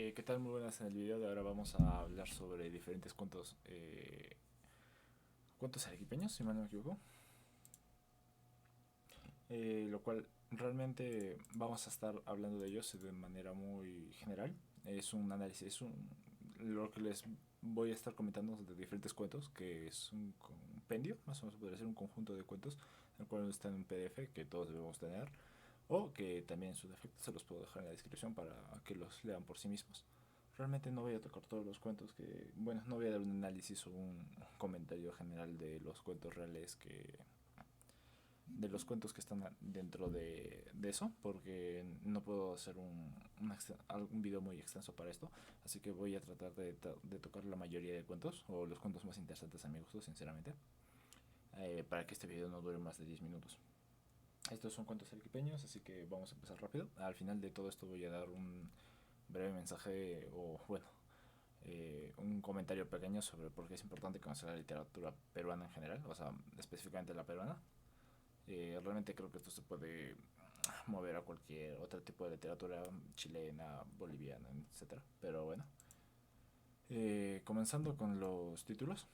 ¿Qué tal? Muy buenas. En el video de ahora vamos a hablar sobre diferentes cuentos, cuentos arequipeños, si mal no me equivoco. Lo cual realmente vamos a estar hablando de ellos de manera muy general. Es un análisis, lo que les voy a estar comentando de diferentes cuentos, que es un compendio, más o menos podría ser un conjunto de cuentos, el cual está en un PDF que todos debemos tener, o que también en su defecto se los puedo dejar en la descripción para que los lean por sí mismos. Realmente no voy a tocar todos los cuentos bueno, no voy a dar un análisis o un comentario general de los cuentos reales de los cuentos que están dentro de eso, porque no puedo hacer un video muy extenso para esto, así que voy a tratar de tocar la mayoría de cuentos, o los cuentos más interesantes a mi gusto, sinceramente, para que este video no dure más de 10 minutos. Estos son cuentos arequipeños, así que vamos a empezar rápido. Al final de todo esto voy a dar un breve mensaje, o bueno, un comentario pequeño sobre por qué es importante conocer la literatura peruana en general, o sea, específicamente la peruana. Realmente creo que esto se puede mover a cualquier otro tipo de literatura chilena, boliviana, etcétera. Pero bueno, comenzando con los títulos.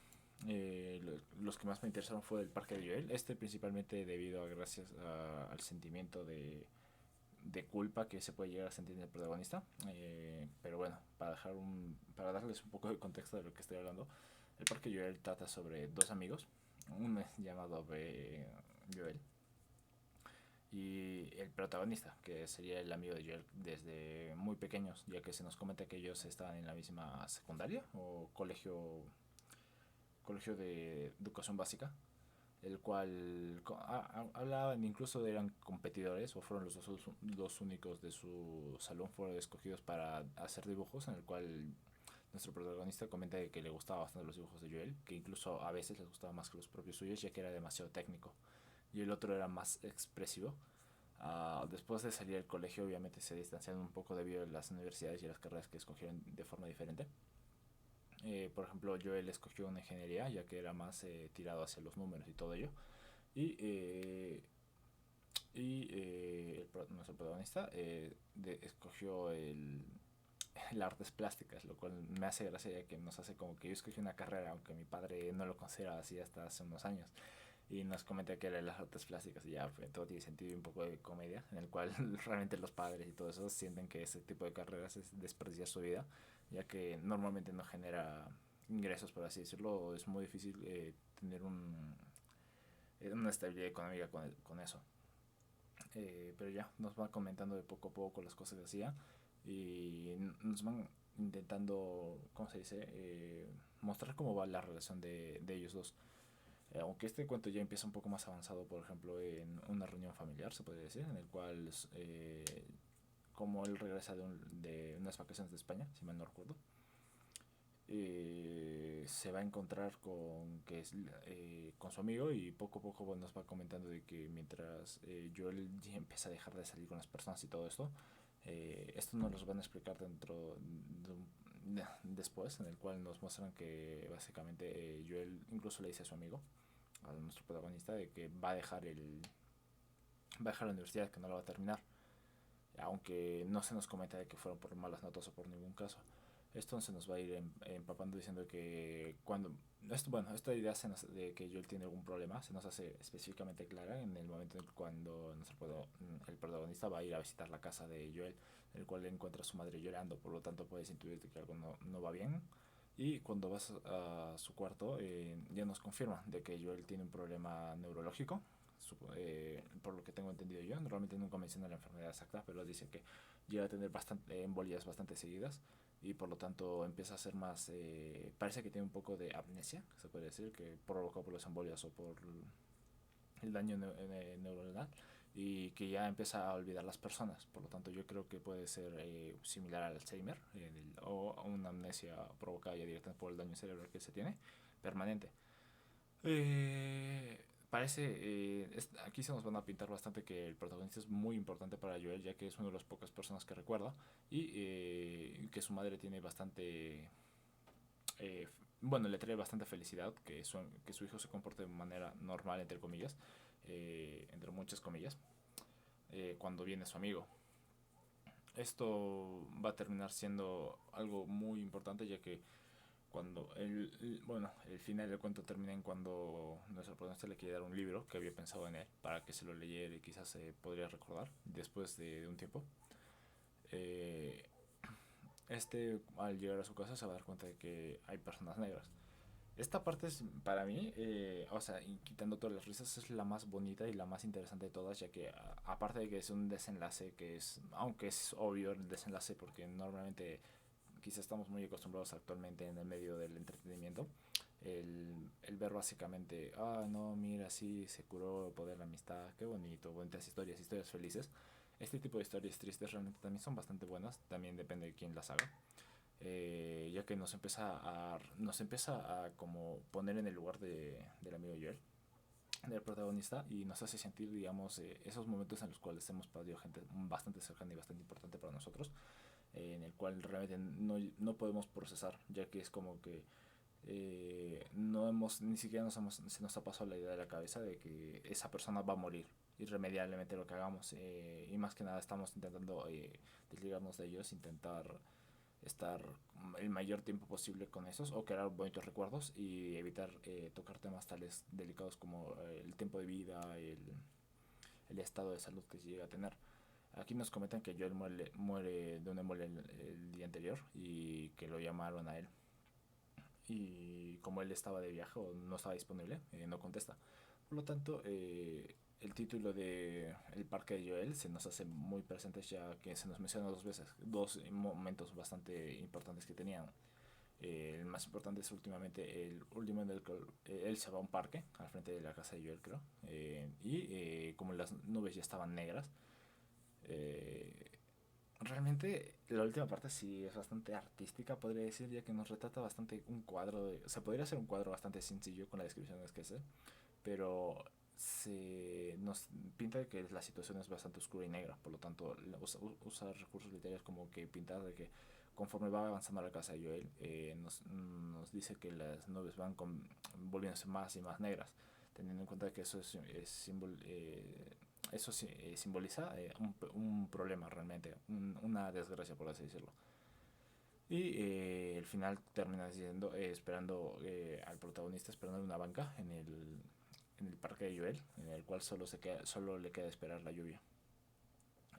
Los que más me interesaron fue el Parque de Joel. Este principalmente debido a gracias al sentimiento de culpa que se puede llegar a sentir en el protagonista. Pero bueno, para darles un poco de contexto de lo que estoy hablando, el Parque Joel trata sobre dos amigos, un llamado Joel y el protagonista, que sería el amigo de Joel desde muy pequeños, ya que se nos comenta que ellos estaban en la misma secundaria o colegio de educación básica, el cual hablaban, incluso eran competidores, o fueron los únicos de su salón fueron escogidos para hacer dibujos, en el cual nuestro protagonista comenta que le gustaba bastante los dibujos de Joel, que incluso a veces les gustaba más que los propios suyos, ya que era demasiado técnico, y el otro era más expresivo. Después de salir del colegio, obviamente se distanciaron un poco debido a las universidades y las carreras que escogieron de forma diferente. Por ejemplo, Joel escogió una ingeniería, ya que era más tirado hacia los números y todo ello. Y, nuestro protagonista escogió el artes plásticas, lo cual me hace gracia, ya que nos hace como que yo escogí una carrera, aunque mi padre no lo consideraba así hasta hace unos años. Y nos comenta que era las artes plásticas y ya todo tiene sentido, y un poco de comedia, en el cual realmente los padres y todo eso sienten que ese tipo de carreras es desperdiciar su vida, ya que normalmente no genera ingresos, por así decirlo. Es muy difícil tener una estabilidad económica con eso. Pero ya nos va comentando de poco a poco las cosas que hacía, y nos van intentando, ¿cómo se dice? Mostrar cómo va la relación de ellos dos. Aunque este cuento ya empieza un poco más avanzado, por ejemplo, en una reunión familiar, se podría decir, en el cual, como él regresa de unas vacaciones de España, si mal no recuerdo, se va a encontrar con su amigo, y poco a poco, bueno, nos va comentando de que mientras Joel ya empieza a dejar de salir con las personas y todo esto, esto nos lo van a explicar después, en el cual nos muestran que básicamente Joel incluso le dice a su amigo, a nuestro protagonista, de que va a dejar la universidad, que no la va a terminar, aunque no se nos comenta de que fueron por malas notas o por ningún caso. Esto se nos va a ir empapando diciendo que bueno, esta idea de que Joel tiene algún problema se nos hace específicamente clara en el momento en cuando el protagonista va a ir a visitar la casa de Joel, en el cual encuentra a su madre llorando. Por lo tanto puedes intuir que algo no va bien. Y cuando vas a su cuarto, ya nos confirma de que Joel tiene un problema neurológico, por lo que tengo entendido yo. Normalmente nunca menciona la enfermedad exacta, pero dice que llega a tener embolias bastante seguidas, y por lo tanto empieza a ser más, parece que tiene un poco de amnesia, se puede decir, que provocado por las embolias o por el daño neuronal, y que ya empieza a olvidar las personas. Por lo tanto, yo creo que puede ser similar al Alzheimer, o una amnesia provocada ya directamente por el daño cerebral que se tiene permanente. Aquí se nos van a pintar bastante que el protagonista es muy importante para Joel, ya que es una de las pocas personas que recuerda, y que su madre tiene bastante, bueno, le trae bastante felicidad que su hijo se comporte de manera normal, entre comillas, entre muchas comillas, cuando viene su amigo. Esto va a terminar siendo algo muy importante, ya que cuando bueno, el final del cuento termina en cuando nuestro protagonista le quiere dar un libro que había pensado en él para que se lo leyera y quizás se podría recordar después de un tiempo. Eh, Al llegar a su casa se va a dar cuenta de que hay personas negras. Esta parte es para mí, o sea, y quitando todas las risas, es la más bonita y la más interesante de todas, ya que aparte de que es un desenlace que es, aunque es obvio el desenlace porque normalmente quizás estamos muy acostumbrados actualmente en el medio del entretenimiento, el ver básicamente, no, mira, sí, se curó el poder de la amistad, qué bonito, bonitas historias, historias felices. Este tipo de historias tristes realmente también son bastante buenas, también depende de quién las haga. Ya que nos empieza a como poner en el lugar del amigo Joel, del protagonista, y nos hace sentir, digamos, esos momentos en los cuales hemos perdido gente bastante cercana y bastante importante para nosotros, en el cual realmente no podemos procesar, ya que es como que no hemos, ni siquiera se nos ha pasado la idea de la cabeza de que esa persona va a morir irremediablemente lo que hagamos, y más que nada estamos intentando desligarnos de ellos, intentar estar el mayor tiempo posible con esos o crear bonitos recuerdos y evitar tocar temas tales delicados como el tiempo de vida, el estado de salud que se llega a tener. Aquí nos comentan que Joel muere de una embolia el día anterior y que lo llamaron a él. Y como él estaba de viaje o no estaba disponible, no contesta. Por lo tanto, el título de El Parque de Joel se nos hace muy presente, ya que se nos menciona dos veces, dos momentos bastante importantes que tenían. El más importante es últimamente el último en el que él se va a un parque al frente de la casa de Joel, creo, y como las nubes ya estaban negras, eh, realmente la última parte sí es bastante artística, podría decir, ya que nos retrata bastante un cuadro. Se podría hacer un cuadro bastante sencillo con la descripción que es, pero se nos pinta de que la situación es bastante oscura y negra, por lo tanto usa recursos literarios como que pintar de que conforme va avanzando la casa de Joel, nos dice que las nubes van volviéndose más y más negras, teniendo en cuenta que eso simboliza un problema realmente, una desgracia por así decirlo. Y el final termina siendo esperando al protagonista esperando en una banca en el parque de Joel, en el cual solo le queda esperar la lluvia.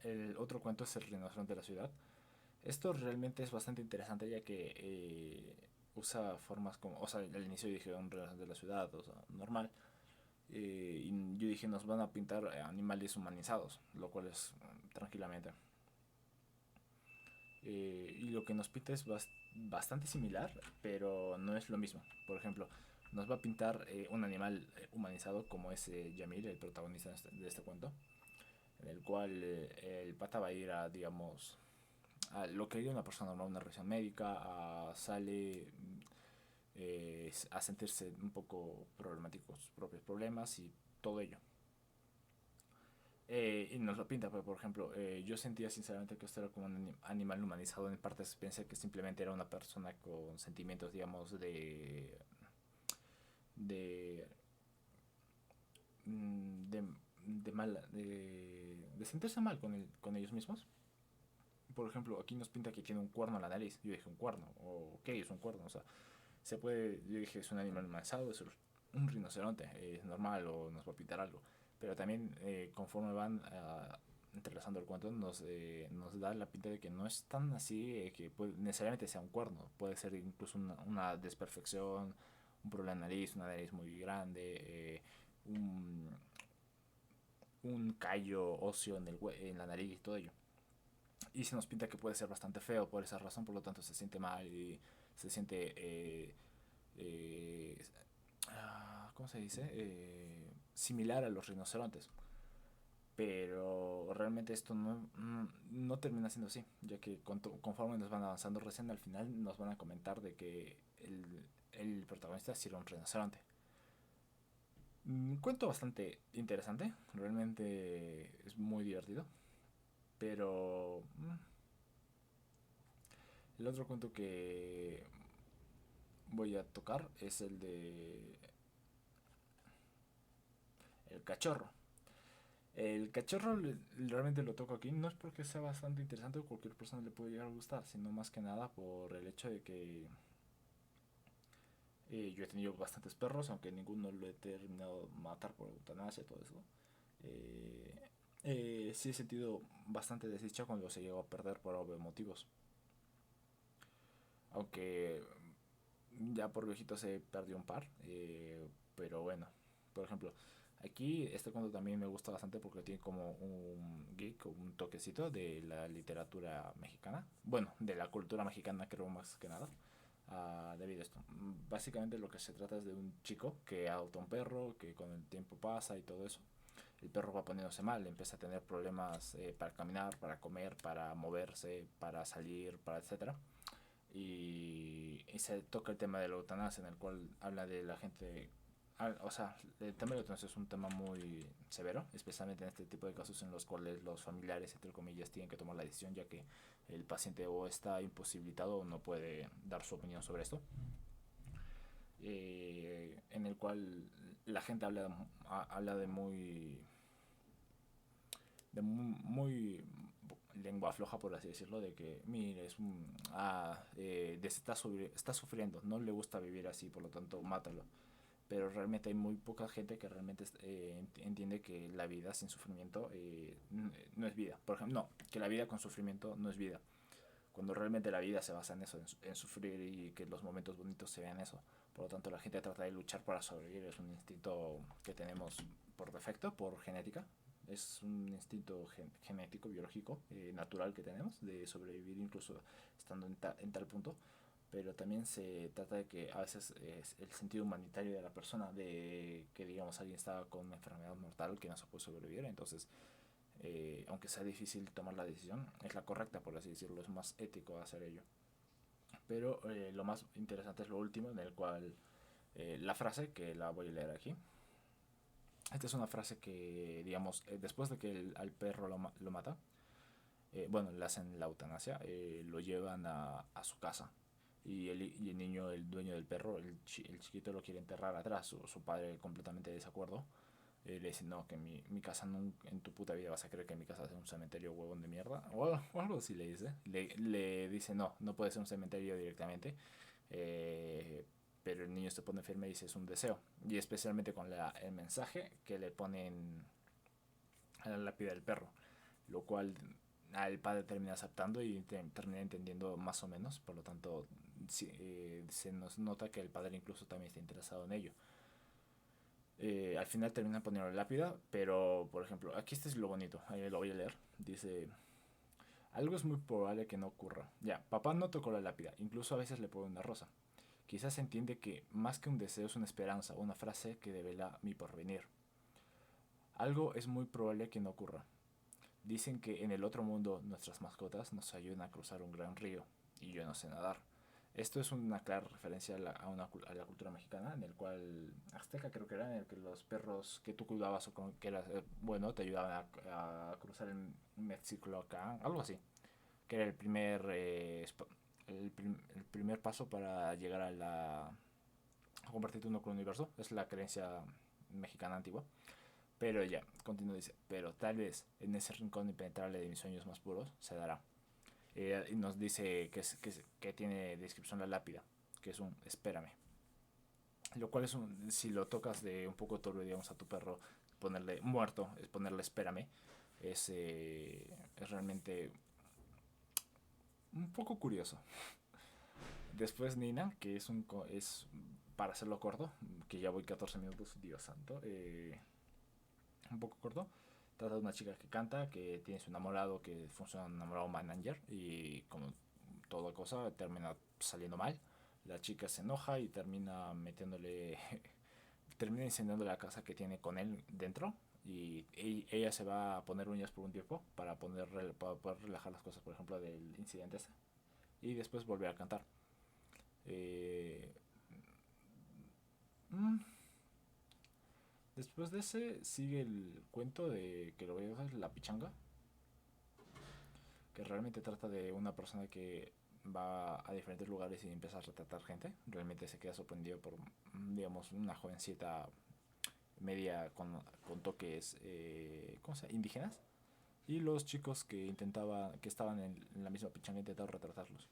El otro cuento es El rinoceronte de la ciudad. Esto realmente es bastante interesante, ya que usa formas como, o sea, al inicio dije un rinoceronte de la ciudad, o sea, normal. Y yo dije, nos van a pintar animales humanizados, lo cual es tranquilamente. Y lo que nos pinta es bastante similar, pero no es lo mismo. Por ejemplo, nos va a pintar un animal humanizado como es Yamil, el protagonista de este cuento, en el cual el pata va a ir a, digamos, a lo que haría una persona normal, una revisión médica, sale a sentirse un poco problemático con sus propios problemas y todo ello. Y nos lo pinta, pero por ejemplo, yo sentía sinceramente que esto era como un animal humanizado. En partes pensé que simplemente era una persona con sentimientos, digamos, de, de, de sentirse mal con ellos mismos. Por ejemplo, aquí nos pinta que tiene un cuerno en la nariz. Yo dije, un cuerno, o ¿qué es un cuerno? O sea, se puede, yo dije, es un animal humanizado, es un rinoceronte, es normal o nos va a pintar algo. Pero también conforme van entrelazando el cuento nos da la pinta de que no es tan así, que necesariamente sea un cuerno, puede ser incluso una desperfección, un problema de nariz, una nariz muy grande, un callo óseo en la nariz y todo ello. Y se nos pinta que puede ser bastante feo por esa razón, por lo tanto se siente mal y se siente eh, ¿cómo se dice? Similar a los rinocerontes. Pero realmente esto no termina siendo así, ya que conforme nos van avanzando recién al final nos van a comentar de que el protagonista sí era un rinoceronte. Un cuento bastante interesante, realmente es muy divertido, pero el otro cuento que voy a tocar es el de El cachorro. El cachorro realmente lo toco aquí, no es porque sea bastante interesante o cualquier persona le puede llegar a gustar, sino más que nada por el hecho de que yo he tenido bastantes perros, aunque ninguno lo he terminado de matar por eutanasia y todo eso. Eh, sí he sentido bastante desdicha cuando se llegó a perder por obvios motivos. Aunque ya por viejito se perdió un par. Pero bueno, por ejemplo, aquí este cuento también me gusta bastante porque tiene como un geek, un toquecito de la literatura mexicana. Bueno, de la cultura mexicana creo más que nada. Debido a esto. Básicamente lo que se trata es de un chico que adopta un perro, que con el tiempo pasa y todo eso. El perro va poniéndose mal, empieza a tener problemas para caminar, para comer, para moverse, para salir, para etcétera. Y se toca el tema de la eutanasia, en el cual habla de la gente. O sea, el tema de la eutanasia es un tema muy severo, especialmente en este tipo de casos en los cuales los familiares, entre comillas, tienen que tomar la decisión, ya que el paciente o está imposibilitado o no puede dar su opinión sobre esto. En el cual la gente habla de muy lengua floja, por así decirlo, de que, mire, está sufriendo, no le gusta vivir así, por lo tanto, mátalo. Pero realmente hay muy poca gente que realmente entiende que la vida sin sufrimiento no es vida. Por ejemplo, no, que la vida con sufrimiento no es vida. Cuando realmente la vida se basa en eso, en sufrir y que los momentos bonitos se vean eso. Por lo tanto, la gente trata de luchar para sobrevivir. Es un instinto que tenemos por defecto, por genética. Es un instinto genético, biológico, natural que tenemos de sobrevivir incluso estando en tal punto. Pero también se trata de que a veces es el sentido humanitario de la persona, de que digamos alguien está con una enfermedad mortal que no se puede sobrevivir, entonces aunque sea difícil tomar la decisión, es la correcta, por así decirlo, es más ético hacer ello. Pero lo más interesante es lo último, en el cual la frase, que la voy a leer aquí. Esta es una frase que, digamos, después de que al perro lo mata, bueno, le hacen la eutanasia, lo llevan a su casa. Y el niño, el dueño del perro, el chiquito lo quiere enterrar atrás. Su padre completamente de desacuerdo. Le dice, no, que mi casa nunca, en tu puta vida vas a creer que mi casa es un cementerio huevón de mierda. O algo así le dice. Le dice, no, no puede ser un cementerio directamente. Eh, pero el niño se pone firme y dice, es un deseo. Y especialmente con el mensaje que le ponen a la lápida del perro. Lo cual el padre termina aceptando y termina entendiendo más o menos. Por lo tanto, sí, se nos nota que el padre incluso también está interesado en ello. Al final terminan poniendo la lápida, pero por ejemplo, aquí este es lo bonito, ahí lo voy a leer. Dice, algo es muy probable que no ocurra. Ya, papá no tocó la lápida, incluso a veces le pone una rosa. Quizás se entiende que más que un deseo es una esperanza, una frase que devela mi porvenir. Algo es muy probable que no ocurra. Dicen que en el otro mundo nuestras mascotas nos ayudan a cruzar un gran río y yo no sé nadar. Esto es una clara referencia a la cultura mexicana, en el cual, azteca creo que era, en el que los perros que tú cuidabas o que eras bueno te ayudaban a cruzar el Mexicloacán, algo así, que era el primer paso para llegar a convertirte uno con el universo, es la creencia mexicana antigua. Pero ya, continúa, dice, pero tal vez en ese rincón impenetrable de mis sueños más puros se dará. Y nos dice que tiene descripción la lápida, que es un espérame. Lo cual si lo tocas de un poco turbio, digamos, a tu perro, ponerle muerto, es ponerle espérame, es realmente un poco curioso. Después Nina, que es para hacerlo corto, que ya voy 14 minutos, Dios santo, un poco corto. Trata de una chica que canta, que tiene su enamorado, que funciona un enamorado manager y como toda cosa termina saliendo mal. La chica se enoja y termina metiéndole, termina incendiando la casa que tiene con él dentro y ella se va a poner uñas por un tiempo para poder relajar las cosas, por ejemplo, del incidente ese. Y después volver a cantar. Eh, mm, Después de ese sigue el cuento de que lo voy a dejar, la pichanga, que realmente trata de una persona que va a diferentes lugares y empieza a retratar gente. Realmente se queda sorprendido por, digamos, una jovencita media con toques ¿cómo se llama? Indígenas, y los chicos que estaban en la misma pichanga intentaron retratarlos.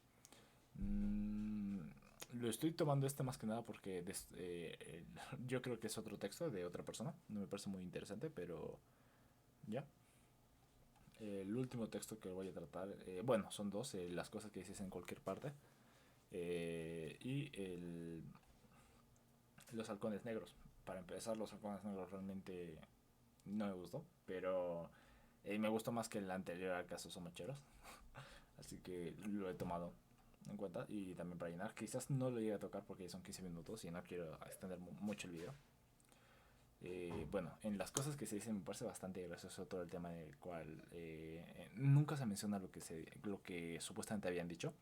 Mm, lo estoy tomando más que nada porque yo creo que es otro texto de otra persona, no me parece muy interesante, pero ya. El último texto que voy a tratar, bueno, son dos, las cosas que dices en cualquier parte, y los halcones negros. Para empezar, los halcones negros realmente no me gustó, pero me gustó más que el anterior al caso Somacheros, así que lo he tomado en cuenta. Y también para llenar, quizás no lo llegue a tocar porque son 15 minutos y no quiero extender mucho el video. Bueno, en las cosas que se dicen me parece bastante gracioso todo el tema del cual nunca se menciona lo que supuestamente habían dicho,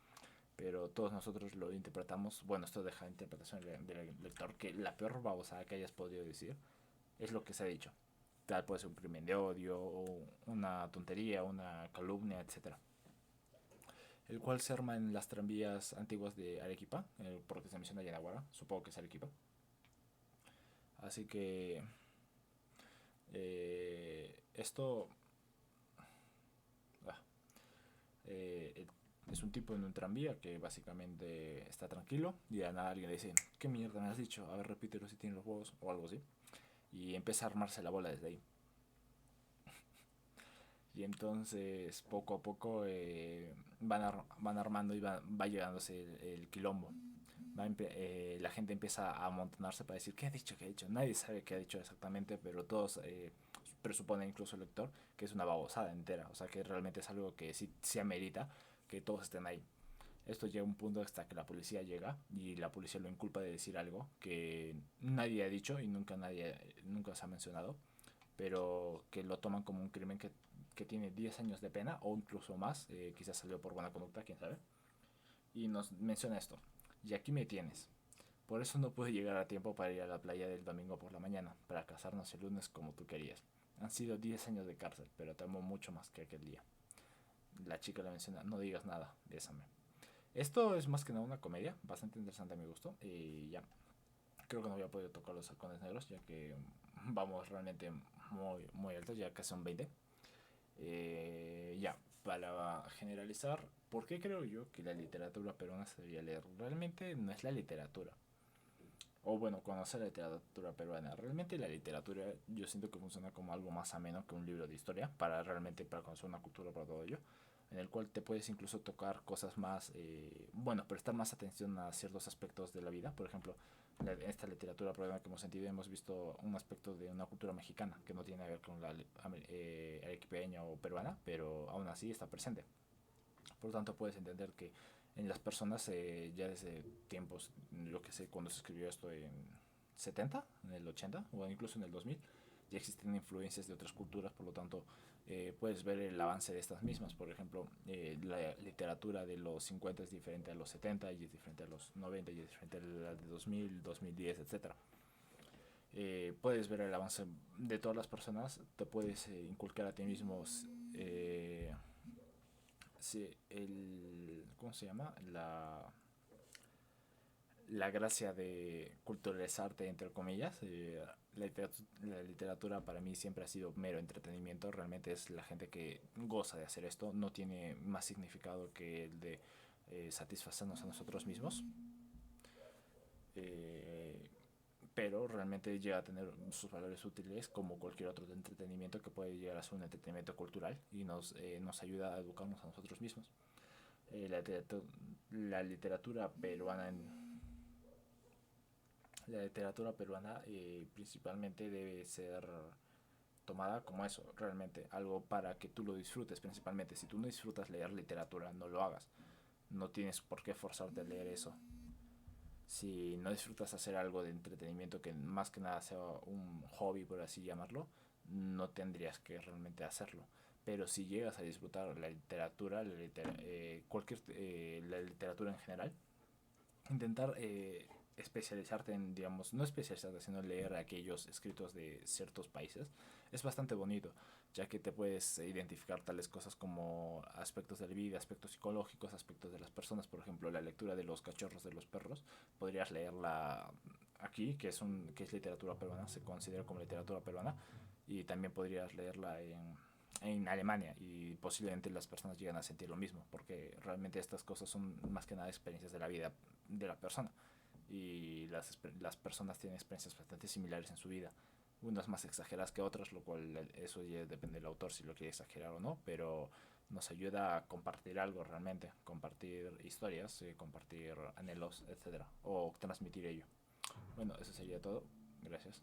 pero todos nosotros lo interpretamos. Bueno, esto deja interpretación del lector, que la peor babosada que hayas podido decir es lo que se ha dicho. Tal puede ser un crimen de odio, o una tontería, una calumnia, etcétera. El cual se arma en las tranvías antiguas de Arequipa, porque se menciona Yanaguara, supongo que es Arequipa. Así que esto ah, eh, es un tipo en un tranvía que básicamente está tranquilo y a nada alguien le dice, ¿qué mierda me has dicho? A ver, repítelo si tiene los huevos o algo así. Y empieza a armarse la bola desde ahí. Y entonces poco a poco van armando y va llegándose el quilombo. La gente empieza a amontonarse para decir, ¿qué ha dicho? ¿Qué ha dicho? Nadie sabe qué ha dicho exactamente, pero todos presuponen, incluso el lector, que es una babosada entera. O sea, que realmente es algo que sí se amerita que todos estén ahí. Esto llega a un punto hasta que la policía llega y la policía lo inculpa de decir algo que nadie ha dicho y nunca se ha mencionado, pero que lo toman como un crimen que tiene 10 años de pena o incluso más, quizás salió por buena conducta, quién sabe. Y nos menciona esto: y aquí me tienes. Por eso no pude llegar a tiempo para ir a la playa del domingo por la mañana, para casarnos el lunes como tú querías. Han sido 10 años de cárcel, pero te amo mucho más que aquel día. La chica le menciona, no digas nada, bésame. Esto es más que nada una comedia, bastante interesante a mi gusto. Y ya, creo que no voy a poder tocar los halcones negros, ya que vamos realmente muy altos, ya casi son 20. Ya, para generalizar, ¿por qué creo yo que la literatura peruana se debería leer? Realmente no es la literatura. O bueno, conocer la literatura peruana. Realmente la literatura yo siento que funciona como algo más ameno que un libro de historia, para conocer una cultura, para todo ello, en el cual te puedes incluso tocar cosas más, bueno, prestar más atención a ciertos aspectos de la vida. Por ejemplo, en esta literatura peruana que hemos sentido, hemos visto un aspecto de una cultura mexicana que no tiene que ver con la arequipeña o peruana, pero aún así está presente. Por lo tanto, puedes entender que en las personas ya desde tiempos, yo que sé, cuando se escribió esto en 70, en el 80 o incluso en el 2000, ya existen influencias de otras culturas. Por lo tanto, puedes ver el avance de estas mismas. Por ejemplo, la literatura de los 50 es diferente a los 70 y es diferente a los 90 y es diferente a la de 2000, 2010, etcétera. Puedes ver el avance de todas las personas, te puedes inculcar a ti mismo sí, ¿cómo se llama? La gracia de culturalizarte, entre comillas. La literatura para mí siempre ha sido mero entretenimiento. Realmente es la gente que goza de hacer esto. No tiene más significado que el de satisfacernos a nosotros mismos. Eh, pero realmente llega a tener sus valores útiles como cualquier otro de entretenimiento, que puede llegar a ser un entretenimiento cultural y nos ayuda a educarnos a nosotros mismos. Eh, la, la literatura peruana la literatura peruana principalmente debe ser tomada como eso, realmente algo para que tú lo disfrutes. Principalmente, si tú no disfrutas leer literatura, no lo hagas. No tienes por qué forzarte a leer eso. Si no disfrutas hacer algo de entretenimiento que más que nada sea un hobby, por así llamarlo, no tendrías que realmente hacerlo. Pero si llegas a disfrutar la literatura, la literatura en general, intentar especializarte en, digamos, no especializarte, sino leer aquellos escritos de ciertos países, es bastante bonito, ya que te puedes identificar tales cosas como aspectos de la vida, aspectos psicológicos, aspectos de las personas. Por ejemplo, la lectura de los cachorros de los perros, podrías leerla aquí, que es literatura peruana, se considera como literatura peruana, y también podrías leerla en Alemania y posiblemente las personas llegan a sentir lo mismo, porque realmente estas cosas son más que nada experiencias de la vida de la persona y las personas tienen experiencias bastante similares en su vida, unas más exageradas que otras, lo cual eso ya depende del autor si lo quiere exagerar o no, pero nos ayuda a compartir algo realmente, compartir historias, compartir anhelos, etcétera, o transmitir ello. Bueno, eso sería todo. Gracias.